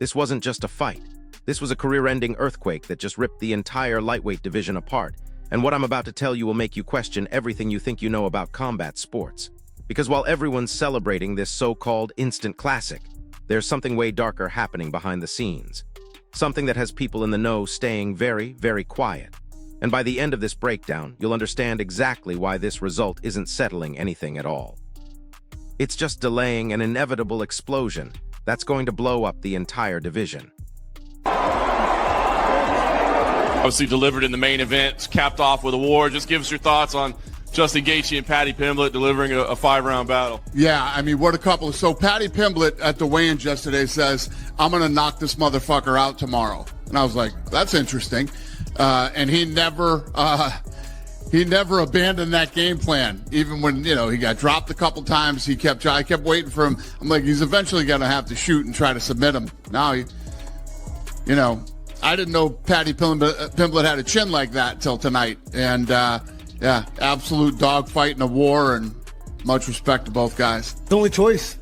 This wasn't just a fight. This was a career-ending earthquake that just ripped the entire lightweight division apart. And what I'm about to tell you will make you question everything you think you know about combat sports. Because while everyone's celebrating this so-called instant classic, there's something way darker happening behind the scenes. Something that has people in the know staying very, very quiet. And by the end of this breakdown, you'll understand exactly why this result isn't settling anything at all. It's just delaying an inevitable explosion that's going to blow up the entire division. Obviously delivered in the main event, capped off with a war. Just give us your thoughts on Justin Gaethje and Paddy Pimblett delivering a 5-round battle. Yeah, I mean, what a couple. So Paddy Pimblett at the weigh-ins yesterday says, I'm going to knock this motherfucker out tomorrow. And I was like, that's interesting. And he never abandoned that game plan. Even when, he got dropped a couple times, I kept waiting for him. I'm like, he's eventually going to have to shoot and try to submit him. Now, I didn't know Paddy Pimblett had a chin like that till tonight. And, yeah, absolute dogfight in a war, and much respect to both guys. The only choice.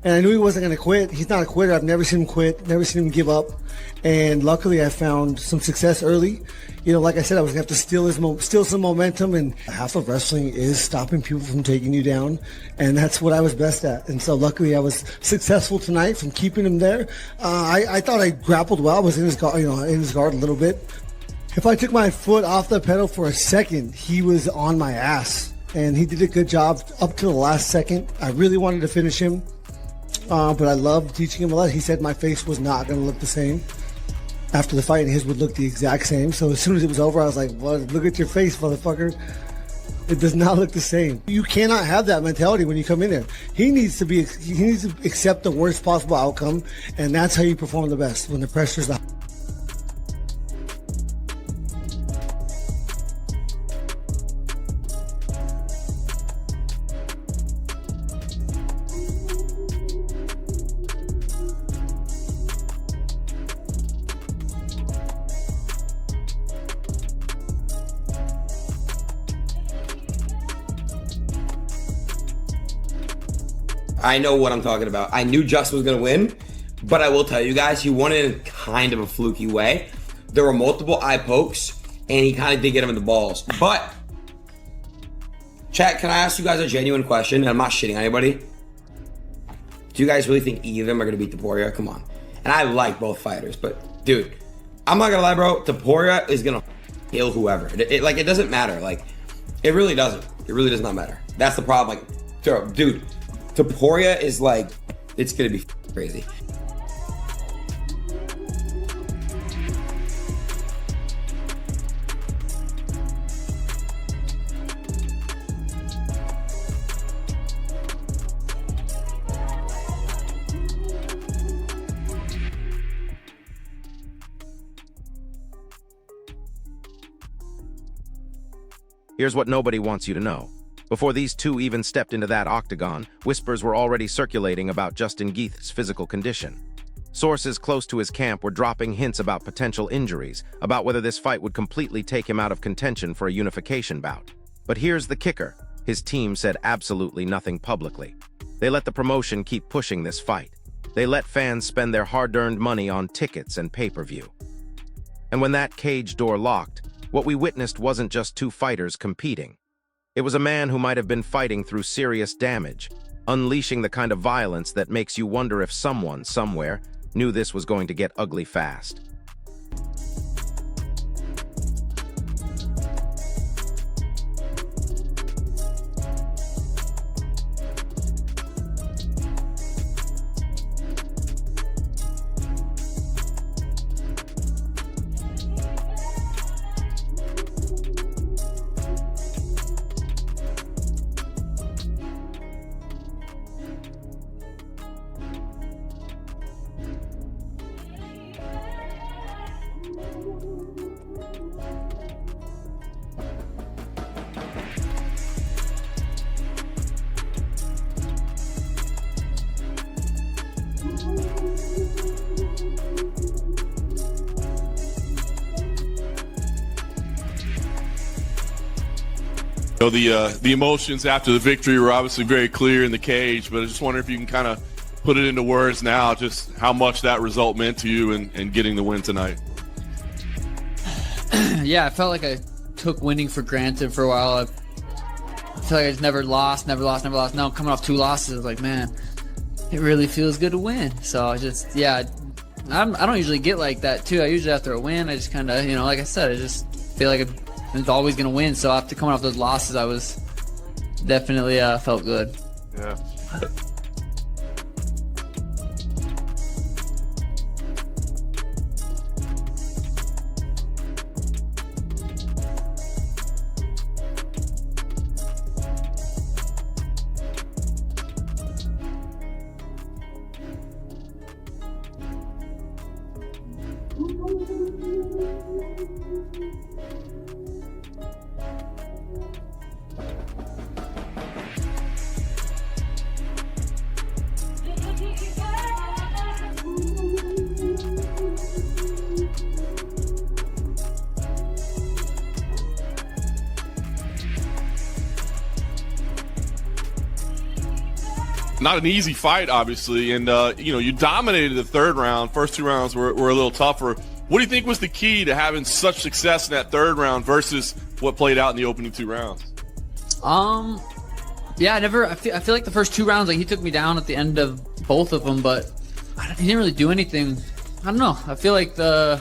And I knew he wasn't going to quit. He's not a quitter. I've never seen him quit, never seen him give up. And luckily, I found some success early. Like I said, I was going to have to steal some momentum, and half of wrestling is stopping people from taking you down, and that's what I was best at. And so luckily, I was successful tonight from keeping him there. I thought I grappled well. I was in his guard, in his guard a little bit. If I took my foot off the pedal for a second, he was on my ass, and he did a good job up to the last second. I really wanted to finish him, but I loved teaching him a lot. He said my face was not going to look the same after the fight, and his would look the exact same. So as soon as it was over, I was like, well, look at your face, motherfucker. It does not look the same. You cannot have that mentality when you come in there. He needs to accept the worst possible outcome, and that's how you perform the best, when the pressure's the I know what I'm talking about. I knew Justin was going to win, but I will tell you guys, he won it in kind of a fluky way. There were multiple eye pokes, and he kind of did get him in the balls. But, chat, can I ask you guys a genuine question? And I'm not shitting on anybody. Do you guys really think either of them are going to beat Topuria? Come on. And I like both fighters, but, dude, I'm not going to lie, bro. Topuria is going to kill whoever. It doesn't matter. It really doesn't. It really does not matter. That's the problem. Dude, Topuria is it's going to be crazy. Here's what nobody wants you to know. Before these two even stepped into that octagon, whispers were already circulating about Justin Gaethje's physical condition. Sources close to his camp were dropping hints about potential injuries, about whether this fight would completely take him out of contention for a unification bout. But here's the kicker. His team said absolutely nothing publicly. They let the promotion keep pushing this fight. They let fans spend their hard-earned money on tickets and pay-per-view. And when that cage door locked, what we witnessed wasn't just two fighters competing. It was a man who might have been fighting through serious damage, unleashing the kind of violence that makes you wonder if someone, somewhere, knew this was going to get ugly fast. The emotions after the victory were obviously very clear in the cage, but I just wonder if you can kind of put it into words now, just how much that result meant to you and getting the win tonight. Yeah, I felt like I took winning for granted for a while. I feel like I just never lost. Now coming off 2 losses, I was like, man, it really feels good to win. So I just, yeah, I don't usually get like that too. I usually after a win, I just kind of, like I said, I just feel like I'm always going to win. So after coming off those losses, I was definitely felt good. Yeah. Not an easy fight, obviously, and you dominated the 3rd round. First 2 rounds were a little tougher. What do you think was the key to having such success in that 3rd round versus what played out in the opening 2 rounds? Yeah, I feel like the first 2 rounds, like he took me down at the end of both of them, but he didn't really do anything. I don't know. I feel like I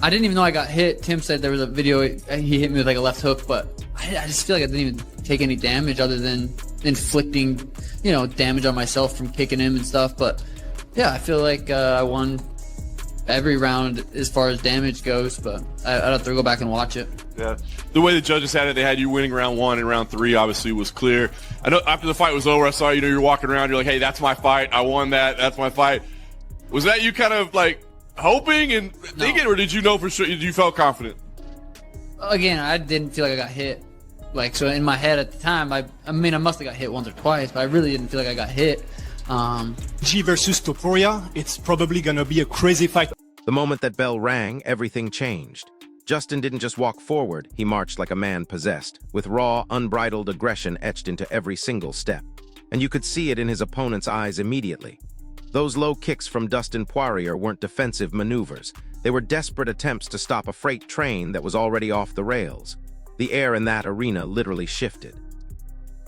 didn't even know I got hit. Tim said there was a video he hit me with like a left hook, but I just feel like I didn't even take any damage other than inflicting, damage on myself from kicking him and stuff. But yeah, I feel like I won every round as far as damage goes, but I'd have to go back and watch it. Yeah, the way the judges had it, they had you winning round 1 and round 3 obviously was clear. I know after the fight was over, I saw you're walking around, you're like, hey, that's my fight, I won that's my fight. Was that you kind of like hoping and thinking, or did you know for sure? You felt confident? Again, I didn't feel like I got hit. So in my head at the time, I must have got hit once or twice, but I really didn't feel like I got hit. G versus Topuria, it's probably gonna be a crazy fight. The moment that bell rang, everything changed. Justin didn't just walk forward, he marched like a man possessed, with raw, unbridled aggression etched into every single step. And you could see it in his opponent's eyes immediately. Those low kicks from Dustin Poirier weren't defensive maneuvers. They were desperate attempts to stop a freight train that was already off the rails. The air in that arena literally shifted.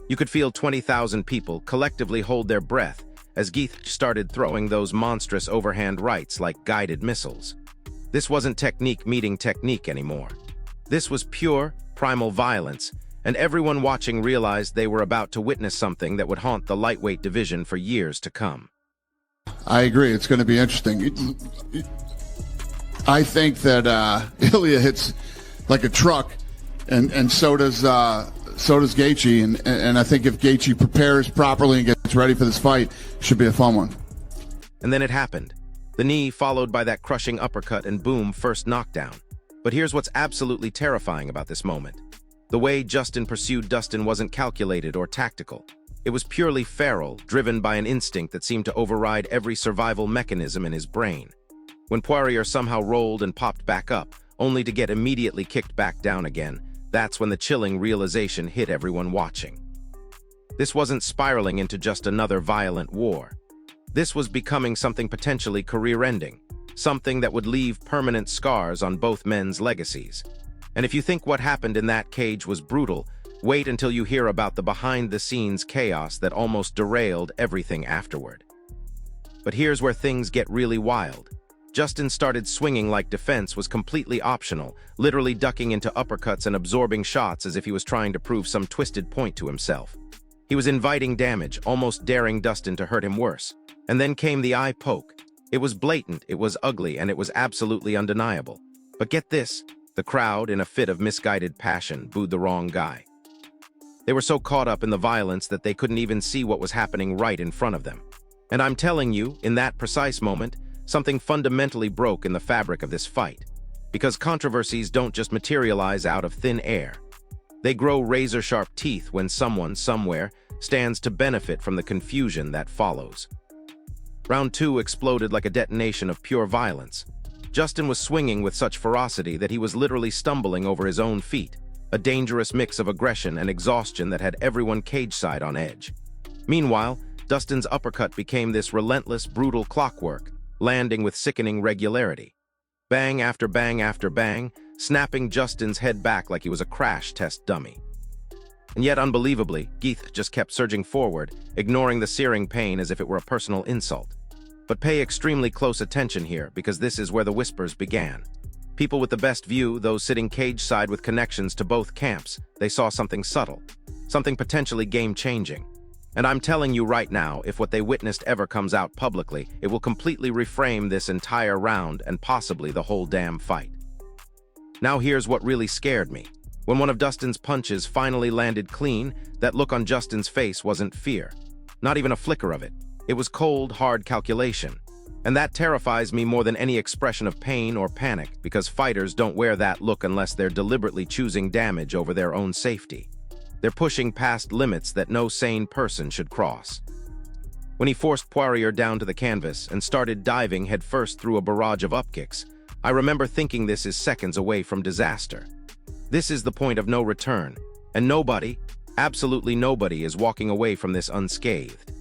You could feel 20,000 people collectively hold their breath as Gaethje started throwing those monstrous overhand rights like guided missiles. This wasn't technique meeting technique anymore. This was pure, primal violence, and everyone watching realized they were about to witness something that would haunt the lightweight division for years to come. I agree. It's going to be interesting. I think that Ilya hits like a truck, and so does Gaethje. And I think if Gaethje prepares properly and gets ready for this fight, it should be a fun one. And then it happened. The knee followed by that crushing uppercut and boom, first knockdown. But here's what's absolutely terrifying about this moment. The way Justin pursued Dustin wasn't calculated or tactical. It was purely feral, driven by an instinct that seemed to override every survival mechanism in his brain. When Poirier somehow rolled and popped back up, only to get immediately kicked back down again, that's when the chilling realization hit everyone watching. This wasn't spiraling into just another violent war. This was becoming something potentially career-ending, something that would leave permanent scars on both men's legacies. And if you think what happened in that cage was brutal, wait until you hear about the behind-the-scenes chaos that almost derailed everything afterward. But here's where things get really wild. Justin started swinging like defense was completely optional, literally ducking into uppercuts and absorbing shots as if he was trying to prove some twisted point to himself. He was inviting damage, almost daring Dustin to hurt him worse. And then came the eye poke. It was blatant, it was ugly, and it was absolutely undeniable. But get this, the crowd, in a fit of misguided passion, booed the wrong guy. They were so caught up in the violence that they couldn't even see what was happening right in front of them. And I'm telling you, in that precise moment, something fundamentally broke in the fabric of this fight. Because controversies don't just materialize out of thin air. They grow razor-sharp teeth when someone, somewhere, stands to benefit from the confusion that follows. Round 2 exploded like a detonation of pure violence. Justin was swinging with such ferocity that he was literally stumbling over his own feet, a dangerous mix of aggression and exhaustion that had everyone cage-side on edge. Meanwhile, Dustin's uppercut became this relentless, brutal clockwork, landing with sickening regularity. Bang after bang after bang, snapping Justin's head back like he was a crash test dummy. And yet, unbelievably, Gaethje just kept surging forward, ignoring the searing pain as if it were a personal insult. But pay extremely close attention here, because this is where the whispers began. People with the best view, those sitting cage-side with connections to both camps, they saw something subtle, something potentially game-changing. And I'm telling you right now, if what they witnessed ever comes out publicly, it will completely reframe this entire round and possibly the whole damn fight. Now here's what really scared me. When one of Dustin's punches finally landed clean, that look on Justin's face wasn't fear. Not even a flicker of it. It was cold, hard calculation. And that terrifies me more than any expression of pain or panic, because fighters don't wear that look unless they're deliberately choosing damage over their own safety. They're pushing past limits that no sane person should cross. When he forced Poirier down to the canvas and started diving headfirst through a barrage of upkicks, I remember thinking this is seconds away from disaster. This is the point of no return, and nobody, absolutely nobody, is walking away from this unscathed.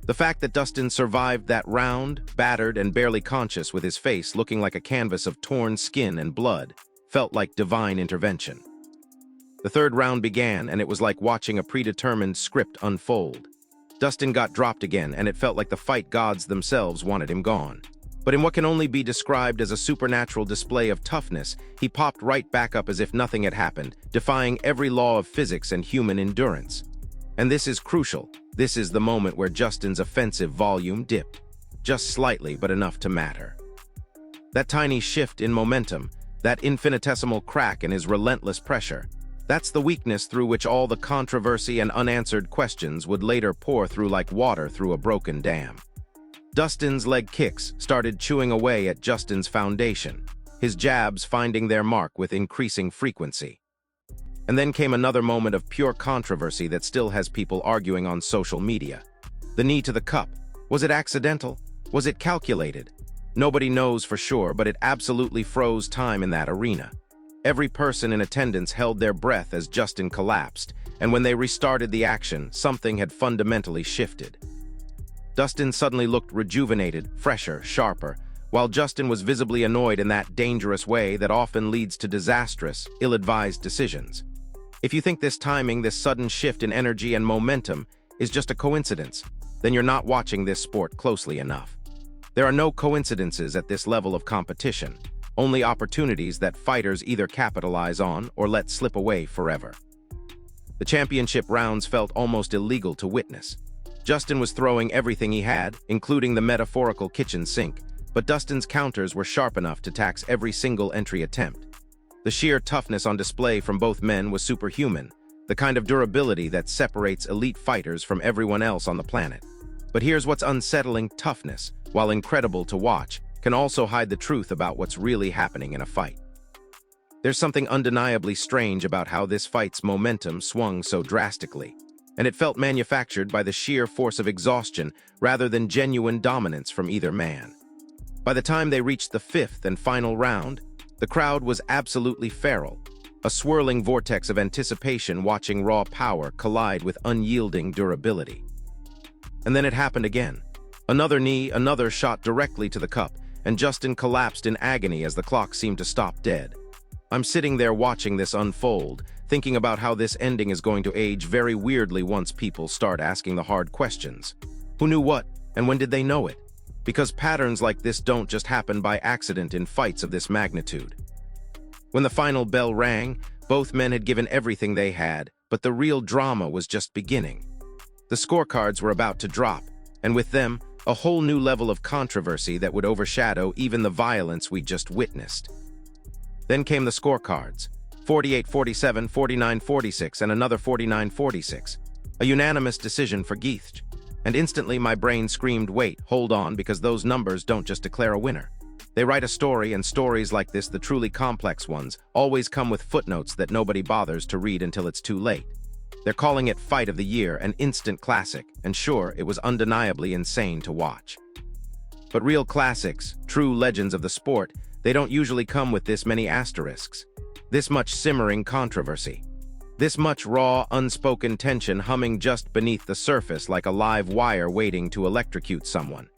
The fact that Dustin survived that round, battered and barely conscious with his face looking like a canvas of torn skin and blood, felt like divine intervention. The third round began, and it was like watching a predetermined script unfold. Dustin got dropped again, and it felt like the fight gods themselves wanted him gone. But in what can only be described as a supernatural display of toughness, he popped right back up as if nothing had happened, defying every law of physics and human endurance. And this is crucial. This is the moment where Justin's offensive volume dipped. Just slightly, but enough to matter. That tiny shift in momentum, that infinitesimal crack in his relentless pressure, that's the weakness through which all the controversy and unanswered questions would later pour through like water through a broken dam. Dustin's leg kicks started chewing away at Justin's foundation, his jabs finding their mark with increasing frequency. And then came another moment of pure controversy that still has people arguing on social media. The knee to the cup. Was it accidental? Was it calculated? Nobody knows for sure, but it absolutely froze time in that arena. Every person in attendance held their breath as Justin collapsed, and when they restarted the action, something had fundamentally shifted. Dustin suddenly looked rejuvenated, fresher, sharper, while Justin was visibly annoyed in that dangerous way that often leads to disastrous, ill-advised decisions. If you think this timing, this sudden shift in energy and momentum, is just a coincidence, then you're not watching this sport closely enough. There are no coincidences at this level of competition, only opportunities that fighters either capitalize on or let slip away forever. The championship rounds felt almost illegal to witness. Justin was throwing everything he had, including the metaphorical kitchen sink, but Dustin's counters were sharp enough to tax every single entry attempt. The sheer toughness on display from both men was superhuman, the kind of durability that separates elite fighters from everyone else on the planet. But here's what's unsettling: toughness, while incredible to watch, can also hide the truth about what's really happening in a fight. There's something undeniably strange about how this fight's momentum swung so drastically, and it felt manufactured by the sheer force of exhaustion rather than genuine dominance from either man. By the time they reached the fifth and final round, the crowd was absolutely feral, a swirling vortex of anticipation watching raw power collide with unyielding durability. And then it happened again. Another knee, another shot directly to the cup, and Justin collapsed in agony as the clock seemed to stop dead. I'm sitting there watching this unfold, thinking about how this ending is going to age very weirdly once people start asking the hard questions. Who knew what, and when did they know it? Because patterns like this don't just happen by accident in fights of this magnitude. When the final bell rang, both men had given everything they had, but the real drama was just beginning. The scorecards were about to drop, and with them, a whole new level of controversy that would overshadow even the violence we just witnessed. Then came the scorecards: 48-47, 49-46, and another 49-46. A unanimous decision for Gaethje. And instantly my brain screamed, wait, hold on, because those numbers don't just declare a winner. They write a story, and stories like this, the truly complex ones, always come with footnotes that nobody bothers to read until it's too late. They're calling it Fight of the Year, an instant classic, and sure, it was undeniably insane to watch. But real classics, true legends of the sport, they don't usually come with this many asterisks, this much simmering controversy. This much raw, unspoken tension humming just beneath the surface like a live wire waiting to electrocute someone.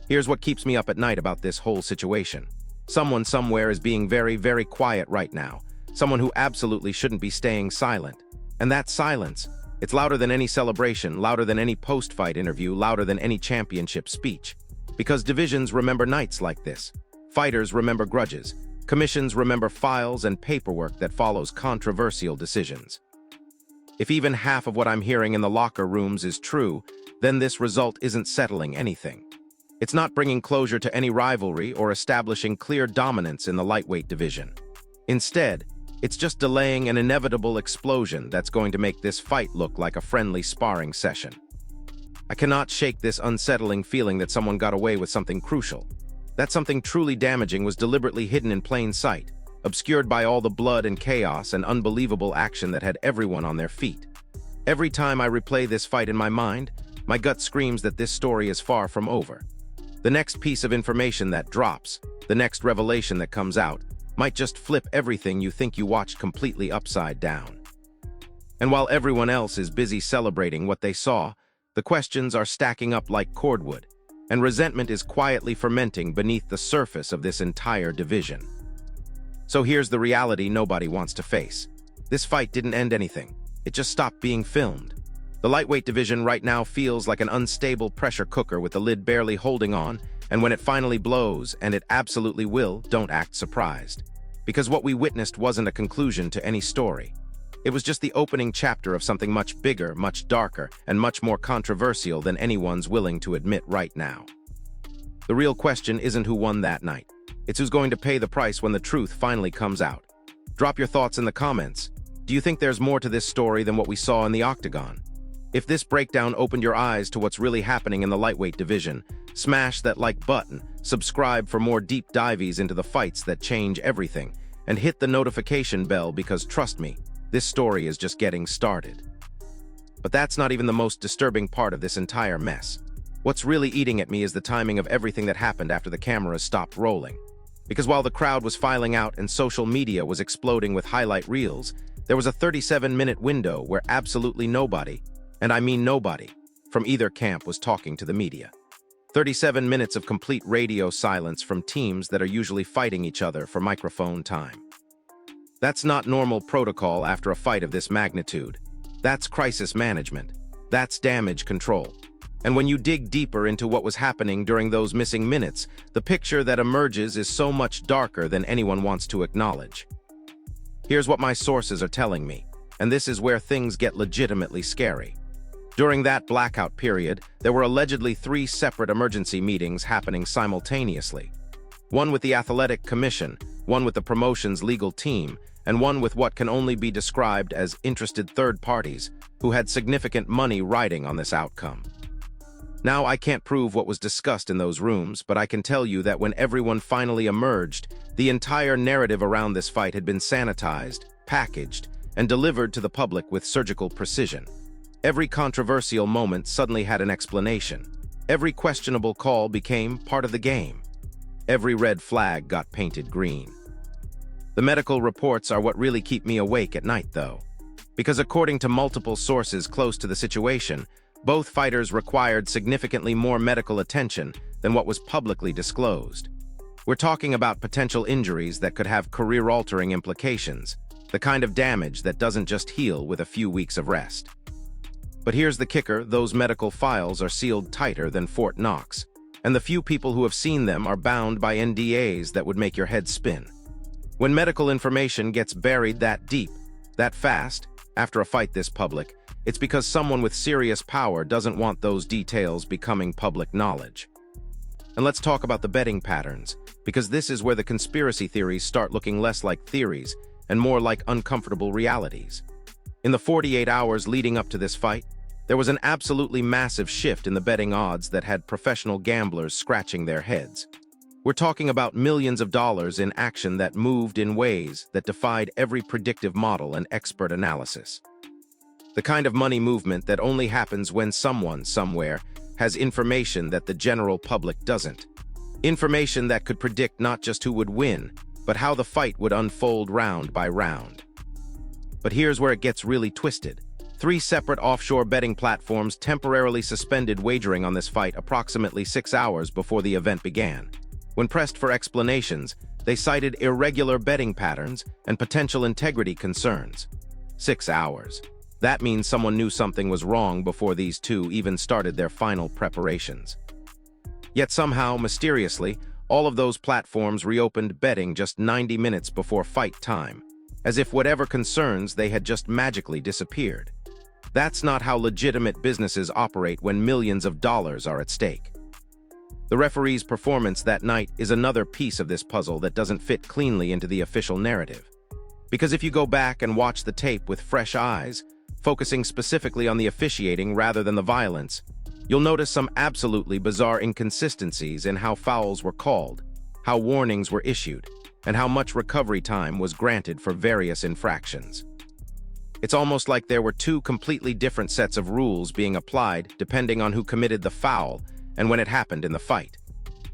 Here's what keeps me up at night about this whole situation. Someone somewhere is being very, very quiet right now. Someone who absolutely shouldn't be staying silent. And that silence, it's louder than any celebration, louder than any post-fight interview, louder than any championship speech. Because divisions remember nights like this. Fighters remember grudges. Commissions remember files and paperwork that follows controversial decisions. If even half of what I'm hearing in the locker rooms is true, then this result isn't settling anything. It's not bringing closure to any rivalry or establishing clear dominance in the lightweight division. Instead, it's just delaying an inevitable explosion that's going to make this fight look like a friendly sparring session. I cannot shake this unsettling feeling that someone got away with something crucial. That something truly damaging was deliberately hidden in plain sight, obscured by all the blood and chaos and unbelievable action that had everyone on their feet. Every time I replay this fight in my mind, my gut screams that this story is far from over. The next piece of information that drops, the next revelation that comes out, might just flip everything you think you watched completely upside down. And while everyone else is busy celebrating what they saw, the questions are stacking up like cordwood, and resentment is quietly fermenting beneath the surface of this entire division. So here's the reality nobody wants to face. This fight didn't end anything. It just stopped being filmed. The lightweight division right now feels like an unstable pressure cooker with the lid barely holding on, and when it finally blows, and it absolutely will, don't act surprised. Because what we witnessed wasn't a conclusion to any story. It was just the opening chapter of something much bigger, much darker, and much more controversial than anyone's willing to admit right now. The real question isn't who won that night. It's who's going to pay the price when the truth finally comes out. Drop your thoughts in the comments. Do you think there's more to this story than what we saw in the octagon? If this breakdown opened your eyes to what's really happening in the lightweight division, smash that like button, subscribe for more deep dives into the fights that change everything, and hit the notification bell because trust me, this story is just getting started. But that's not even the most disturbing part of this entire mess. What's really eating at me is the timing of everything that happened after the cameras stopped rolling. Because while the crowd was filing out and social media was exploding with highlight reels, there was a 37-minute window where absolutely nobody, and I mean nobody, from either camp was talking to the media. 37 minutes of complete radio silence from teams that are usually fighting each other for microphone time. That's not normal protocol after a fight of this magnitude. That's crisis management. That's damage control. And when you dig deeper into what was happening during those missing minutes, the picture that emerges is so much darker than anyone wants to acknowledge. Here's what my sources are telling me, and this is where things get legitimately scary. During that blackout period, there were allegedly 3 separate emergency meetings happening simultaneously. One with the Athletic Commission, one with the promotion's legal team, and one with what can only be described as interested third parties who had significant money riding on this outcome. Now, I can't prove what was discussed in those rooms, but I can tell you that when everyone finally emerged, the entire narrative around this fight had been sanitized, packaged, and delivered to the public with surgical precision. Every controversial moment suddenly had an explanation. Every questionable call became part of the game. Every red flag got painted green. The medical reports are what really keep me awake at night, though. Because according to multiple sources close to the situation, both fighters required significantly more medical attention than what was publicly disclosed. We're talking about potential injuries that could have career-altering implications, the kind of damage that doesn't just heal with a few weeks of rest. But here's the kicker, those medical files are sealed tighter than Fort Knox, and the few people who have seen them are bound by NDAs that would make your head spin. When medical information gets buried that deep, that fast, after a fight this public, it's because someone with serious power doesn't want those details becoming public knowledge. And let's talk about the betting patterns, because this is where the conspiracy theories start looking less like theories and more like uncomfortable realities. In the 48 hours leading up to this fight, there was an absolutely massive shift in the betting odds that had professional gamblers scratching their heads. We're talking about millions of dollars in action that moved in ways that defied every predictive model and expert analysis. The kind of money movement that only happens when someone, somewhere, has information that the general public doesn't. Information that could predict not just who would win, but how the fight would unfold round by round. But here's where it gets really twisted. 3 separate offshore betting platforms temporarily suspended wagering on this fight approximately 6 hours before the event began. When pressed for explanations, they cited irregular betting patterns and potential integrity concerns. 6 hours. That means someone knew something was wrong before these two even started their final preparations. Yet somehow, mysteriously, all of those platforms reopened betting just 90 minutes before fight time, as if whatever concerns they had just magically disappeared. That's not how legitimate businesses operate when millions of dollars are at stake. The referee's performance that night is another piece of this puzzle that doesn't fit cleanly into the official narrative. Because if you go back and watch the tape with fresh eyes, focusing specifically on the officiating rather than the violence, you'll notice some absolutely bizarre inconsistencies in how fouls were called, how warnings were issued, and how much recovery time was granted for various infractions. It's almost like there were 2 completely different sets of rules being applied depending on who committed the foul and when it happened in the fight.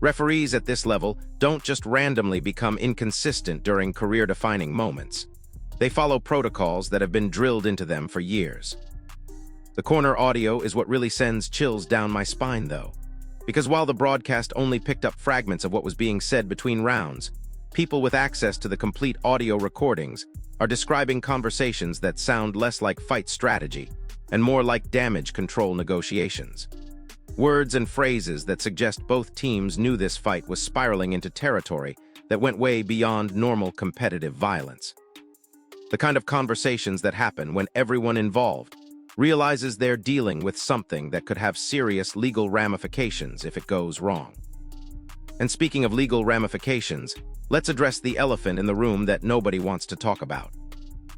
Referees at this level don't just randomly become inconsistent during career-defining moments. They follow protocols that have been drilled into them for years. The corner audio is what really sends chills down my spine, though, because while the broadcast only picked up fragments of what was being said between rounds, people with access to the complete audio recordings are describing conversations that sound less like fight strategy and more like damage control negotiations. Words and phrases that suggest both teams knew this fight was spiraling into territory that went way beyond normal competitive violence. The kind of conversations that happen when everyone involved realizes they're dealing with something that could have serious legal ramifications if it goes wrong. And speaking of legal ramifications, let's address the elephant in the room that nobody wants to talk about.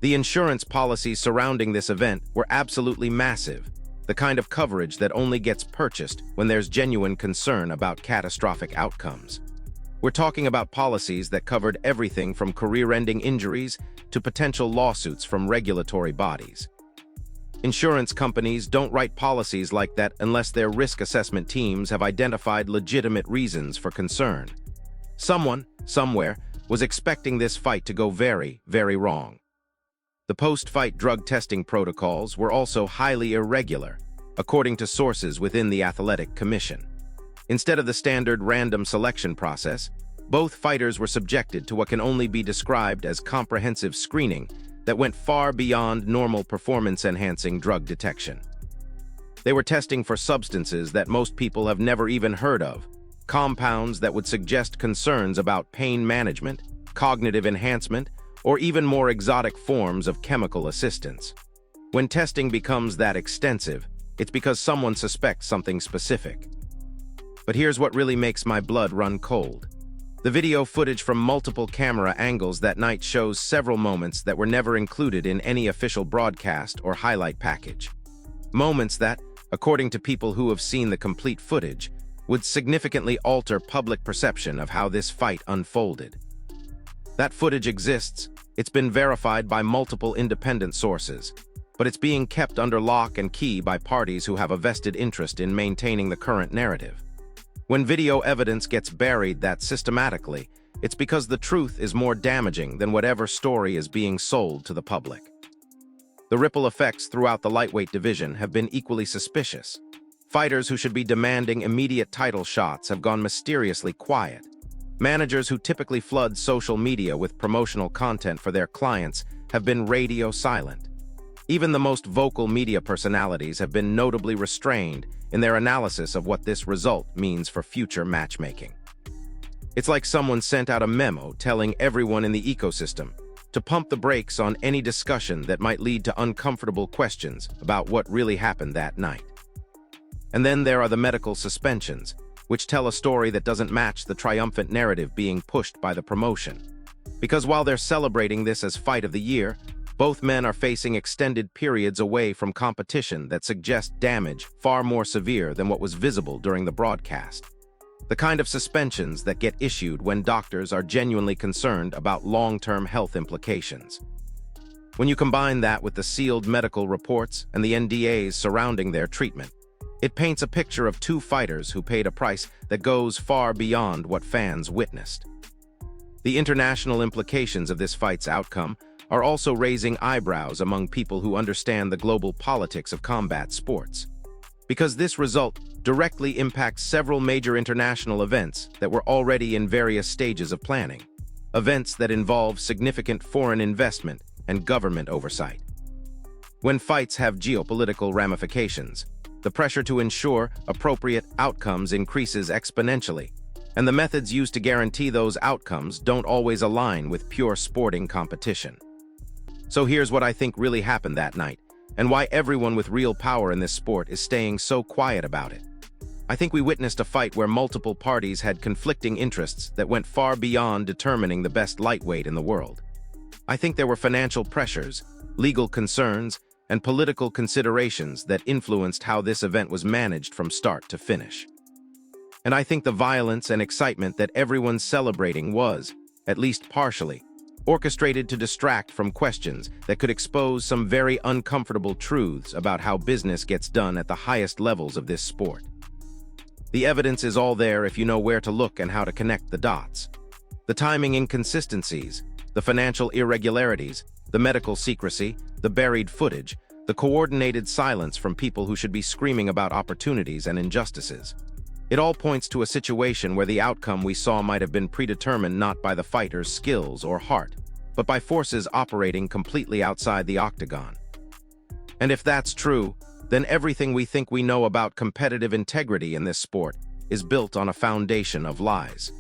The insurance policies surrounding this event were absolutely massive, the kind of coverage that only gets purchased when there's genuine concern about catastrophic outcomes. We're talking about policies that covered everything from career-ending injuries to potential lawsuits from regulatory bodies. Insurance companies don't write policies like that unless their risk assessment teams have identified legitimate reasons for concern. Someone, somewhere, was expecting this fight to go very, very wrong. The post-fight drug testing protocols were also highly irregular, according to sources within the Athletic Commission. Instead of the standard random selection process, both fighters were subjected to what can only be described as comprehensive screening that went far beyond normal performance-enhancing drug detection. They were testing for substances that most people have never even heard of, compounds that would suggest concerns about pain management, cognitive enhancement, or even more exotic forms of chemical assistance. When testing becomes that extensive, it's because someone suspects something specific. But here's what really makes my blood run cold. The video footage from multiple camera angles that night shows several moments that were never included in any official broadcast or highlight package. Moments that, according to people who have seen the complete footage, would significantly alter public perception of how this fight unfolded. That footage exists, it's been verified by multiple independent sources, but it's being kept under lock and key by parties who have a vested interest in maintaining the current narrative. When video evidence gets buried that systematically, it's because the truth is more damaging than whatever story is being sold to the public. The ripple effects throughout the lightweight division have been equally suspicious. Fighters who should be demanding immediate title shots have gone mysteriously quiet. Managers who typically flood social media with promotional content for their clients have been radio silent. Even the most vocal media personalities have been notably restrained in their analysis of what this result means for future matchmaking. It's like someone sent out a memo telling everyone in the ecosystem to pump the brakes on any discussion that might lead to uncomfortable questions about what really happened that night. And then there are the medical suspensions, which tell a story that doesn't match the triumphant narrative being pushed by the promotion. Because while they're celebrating this as Fight of the Year, both men are facing extended periods away from competition that suggest damage far more severe than what was visible during the broadcast. The kind of suspensions that get issued when doctors are genuinely concerned about long-term health implications. When you combine that with the sealed medical reports and the NDAs surrounding their treatment, it paints a picture of two fighters who paid a price that goes far beyond what fans witnessed. The international implications of this fight's outcome are also raising eyebrows among people who understand the global politics of combat sports. Because this result directly impacts several major international events that were already in various stages of planning. Events that involve significant foreign investment and government oversight. When fights have geopolitical ramifications, the pressure to ensure appropriate outcomes increases exponentially, and the methods used to guarantee those outcomes don't always align with pure sporting competition. So here's what I think really happened that night, and why everyone with real power in this sport is staying so quiet about it. I think we witnessed a fight where multiple parties had conflicting interests that went far beyond determining the best lightweight in the world. I think there were financial pressures, legal concerns, and political considerations that influenced how this event was managed from start to finish. And I think the violence and excitement that everyone's celebrating was, at least partially, orchestrated to distract from questions that could expose some very uncomfortable truths about how business gets done at the highest levels of this sport. The evidence is all there if you know where to look and how to connect the dots. The timing inconsistencies, the financial irregularities, the medical secrecy, the buried footage, the coordinated silence from people who should be screaming about opportunities and injustices. It all points to a situation where the outcome we saw might have been predetermined not by the fighter's skills or heart, but by forces operating completely outside the octagon. And if that's true, then everything we think we know about competitive integrity in this sport is built on a foundation of lies.